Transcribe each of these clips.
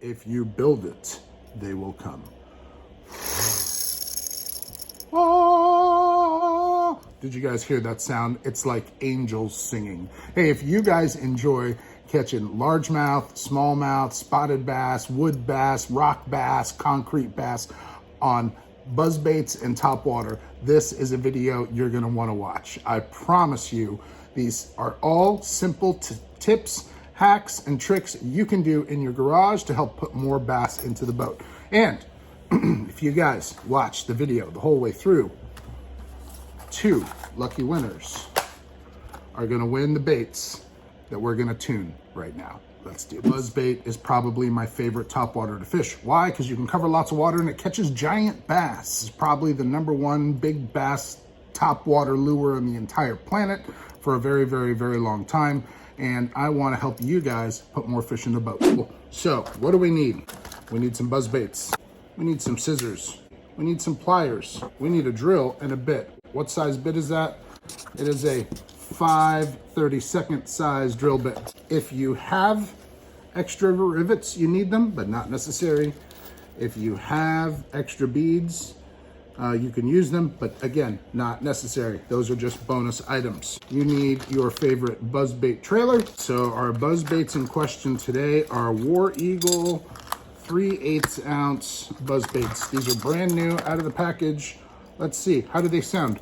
If you build it, they will come. Oh, did you guys hear that sound? It's like angels singing. Hey, if you guys enjoy catching largemouth, smallmouth, spotted bass, wood bass, rock bass, concrete bass on buzzbaits and topwater, this is a video you're gonna wanna watch. I promise you, these are all simple tips, hacks, and tricks you can do in your garage to help put more bass into the boat. And if you guys watch the video the whole way through, 2 lucky winners are gonna win the baits that we're gonna tune right now. Let's do it. Buzzbait is probably my favorite topwater to fish. Why? Because you can cover lots of water and it catches giant bass. It's probably the #1 big bass topwater lure on the entire planet for a very, very, very long time. And I wanna help you guys put more fish in the boat. So what do we need? We need some buzzbaits. We need some scissors. We need some pliers. We need a drill and a bit. What size bit is that? It is a 5/32 size drill bit. If you have extra rivets, you need them, but not necessary. If you have extra beads, you can use them, but again, not necessary. Those are just bonus items. You need your favorite buzzbait trailer. So our buzzbaits in question today are War Eagle 3/8 ounce buzzbaits. These are brand new out of the package. Let's see, how do they sound?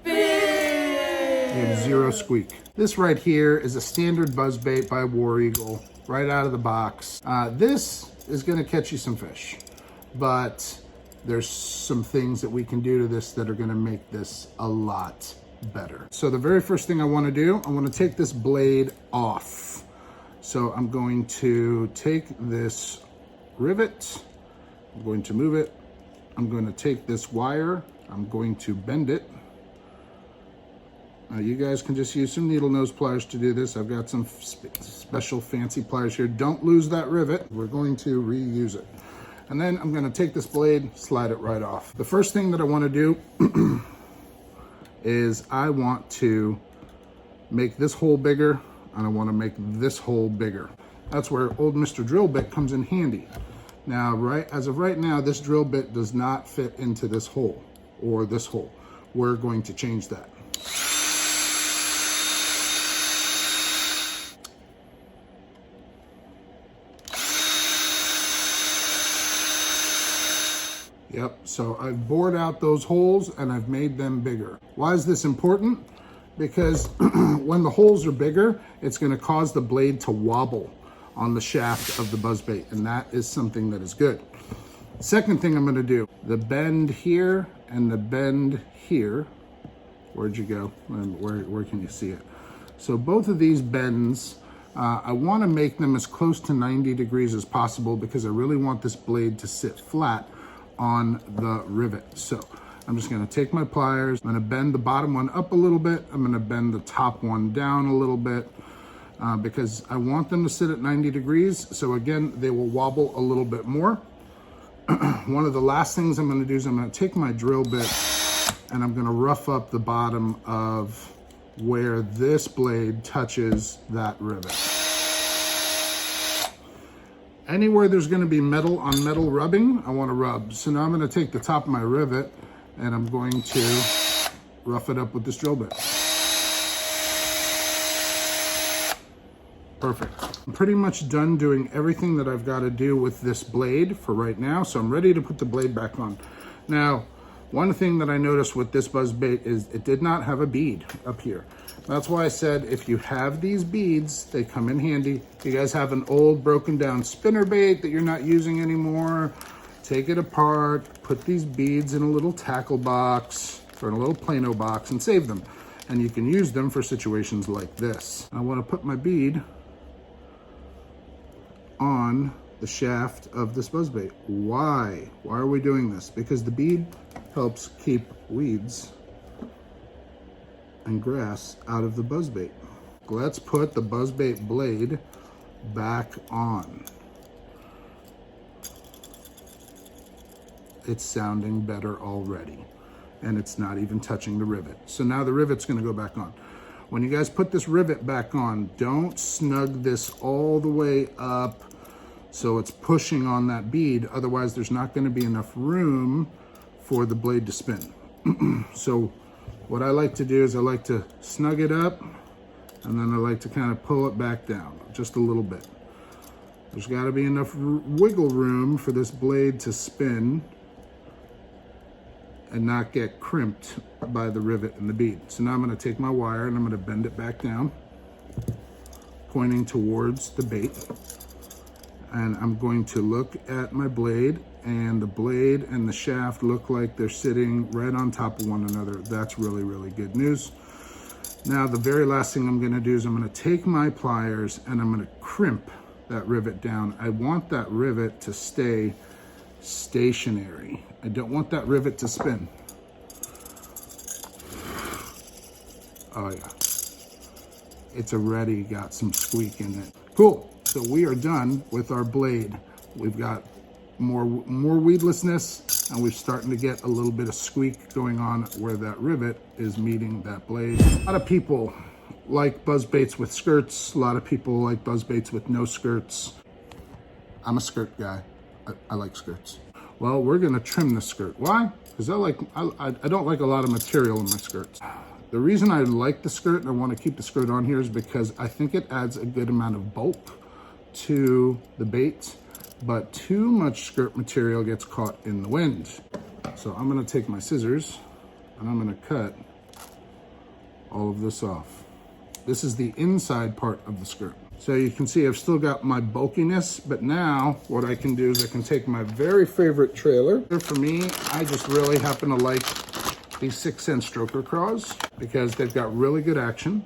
They have 0 squeak. This right here is a standard buzzbait by War Eagle, right out of the box. This is gonna catch you some fish, but there's some things that we can do to this that are gonna make this a lot better. So the very first thing I wanna do, I wanna take this blade off. So I'm going to take this rivet, I'm going to move it, I'm going to take this wire, I'm going to bend it. You guys can just use some needle nose pliers to do this. I've got some special fancy pliers here. Don't lose that rivet. We're going to reuse it. And then I'm gonna take this blade, slide it right off. The first thing that I wanna do is I want to make this hole bigger and I wanna make this hole bigger. That's where old Mr. Drill Bit comes in handy. Now, as of right now, this drill bit does not fit into this hole or this hole. We're going to change that. Yep, so I've bored out those holes and I've made them bigger. Why is this important? Because when the holes are bigger, it's gonna cause the blade to wobble on the shaft of the buzzbait, and that is something that is good. Second thing I'm gonna do, the bend here and the bend here. Where'd you go? Where can you see it? So both of these bends, I wanna make them as close to 90 degrees as possible because I really want this blade to sit flat on the rivet. So I'm just gonna take my pliers, I'm gonna bend the bottom one up a little bit, I'm gonna bend the top one down a little bit because I want them to sit at 90 degrees. So again, they will wobble a little bit more. One of the last things I'm gonna do is I'm gonna take my drill bit and I'm gonna rough up the bottom of where this blade touches that rivet. Anywhere there's gonna be metal on metal rubbing, I wanna rub. So now I'm gonna take the top of my rivet and I'm going to rough it up with this drill bit. Perfect. I'm pretty much done doing everything that I've gotta do with this blade for right now, so I'm ready to put the blade back on. Now, one thing that I noticed with this buzzbait is it did not have a bead up here. That's why I said if you have these beads, they come in handy. If you guys have an old broken down spinner bait that you're not using anymore, take it apart, put these beads in a little tackle box or in a little Plano box and save them. And you can use them for situations like this. I want to put my bead on the shaft of this buzzbait. Why? Why are we doing this? Because the bead helps keep weeds and grass out of the buzzbait. Let's put the buzzbait blade back on. It's sounding better already, and it's not even touching the rivet. So now the rivet's gonna go back on. When you guys put this rivet back on, don't snug this all the way up so it's pushing on that bead. Otherwise, there's not going to be enough room for the blade to spin. So what I like to do is I like to snug it up, and then I like to kind of pull it back down just a little bit. There's got to be enough wiggle room for this blade to spin and not get crimped by the rivet and the bead. So now I'm going to take my wire and I'm going to bend it back down, pointing towards the bait. And I'm going to look at my blade, and the blade and the shaft look like they're sitting right on top of one another. That's really, really good news. Now, the very last thing I'm going to do is I'm going to take my pliers and I'm going to crimp that rivet down. I want that rivet to stay stationary. I don't want that rivet to spin. Oh yeah, it's already got some squeak in it. Cool. So we are done with our blade. We've got more weedlessness, and we're starting to get a little bit of squeak going on where that rivet is meeting that blade. A lot of people like buzz baits with skirts. A lot of people like buzz baits with no skirts. I'm a skirt guy. I like skirts. Well, we're gonna trim the skirt. Why? Because I don't like a lot of material in my skirts. The reason I like the skirt and I want to keep the skirt on here is because I think it adds a good amount of bulk to the bait, but too much skirt material gets caught in the wind. So I'm gonna take my scissors and I'm gonna cut all of this off. This is the inside part of the skirt. So you can see I've still got my bulkiness, but now what I can do is I can take my very favorite trailer. For me, I just really happen to like these 6-cent stroker craws because they've got really good action.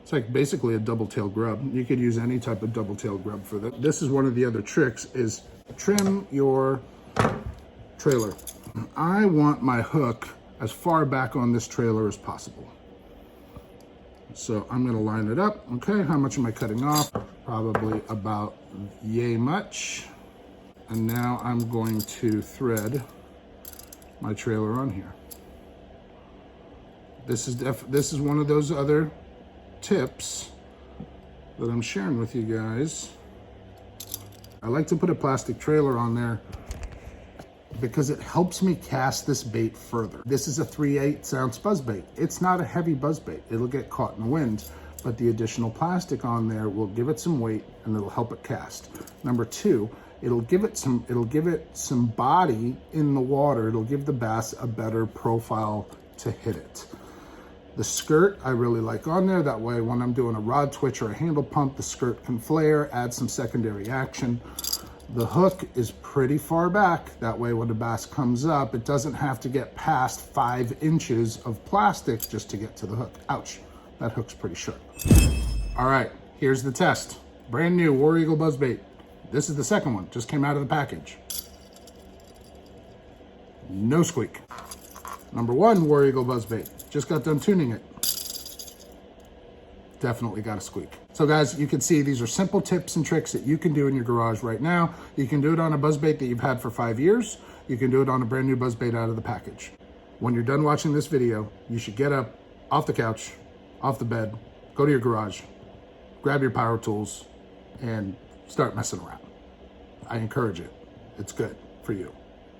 It's like basically a double tail grub. You could use any type of double tail grub for that. This is one of the other tricks, is trim your trailer. I want my hook as far back on this trailer as possible. So I'm gonna line it up. Okay, how much am I cutting off? Probably about yay much. And now I'm going to thread my trailer on here. This is one of those other tips that I'm sharing with you guys. I like to put a plastic trailer on there because it helps me cast this bait further. This is a 3/8 ounce buzz bait. It's not a heavy buzz bait. It'll get caught in the wind, but the additional plastic on there will give it some weight and it'll help it cast. Number two, it'll give it some body in the water. It'll give the bass a better profile to hit it. The skirt I really like on there. That way when I'm doing a rod twitch or a handle pump, the skirt can flare, add some secondary action. The hook is pretty far back. That way when the bass comes up, it doesn't have to get past 5 inches of plastic just to get to the hook. Ouch, that hook's pretty sharp. All right, here's the test. Brand new War Eagle Buzzbait. This is the second one, just came out of the package. No squeak. Number 1 War Eagle Buzzbait. Just got done tuning it. Definitely got a squeak. So guys, you can see these are simple tips and tricks that you can do in your garage right now. You can do it on a buzzbait that you've had for 5 years. You can do it on a brand new buzzbait out of the package. When you're done watching this video, you should get up off the couch, off the bed, go to your garage, grab your power tools, and start messing around. I encourage it. It's good for you.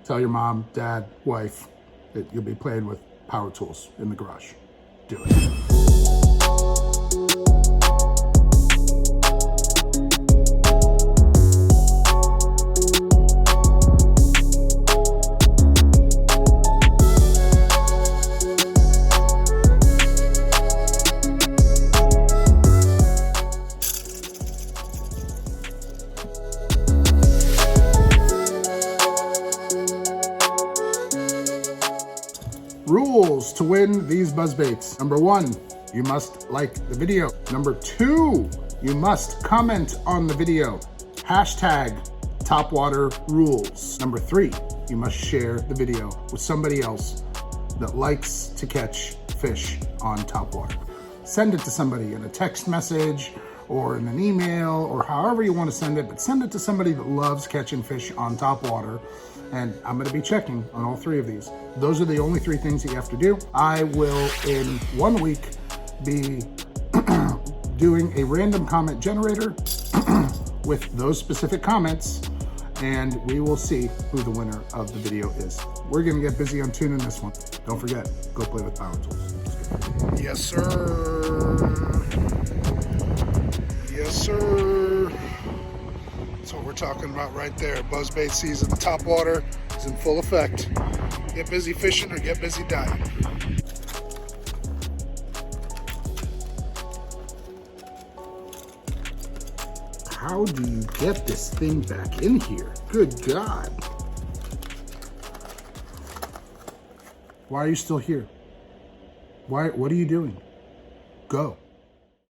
Tell your mom, dad, wife that you'll be playing with power tools in the garage. Do it. Rules to win these buzzbaits. Number 1, you must like the video. Number 2, you must comment on the video. Hashtag Topwater rules. Number 3, you must share the video with somebody else that likes to catch fish on Topwater. Send it to somebody in a text message or in an email or however you want to send it, but send it to somebody that loves catching fish on Topwater. And I'm gonna be checking on all 3 of these. Those are the only 3 things that you have to do. I will, in 1 week, be doing a random comment generator with those specific comments, and we will see who the winner of the video is. We're gonna get busy on tuning this one. Don't forget, go play with power tools. Yes, sir. Yes, sir. That's what we're talking about right there. Buzzbait season, Topwater is in full effect. Get busy fishing or get busy diving. How do you get this thing back in here? Good God. Why are you still here? What are you doing? Go.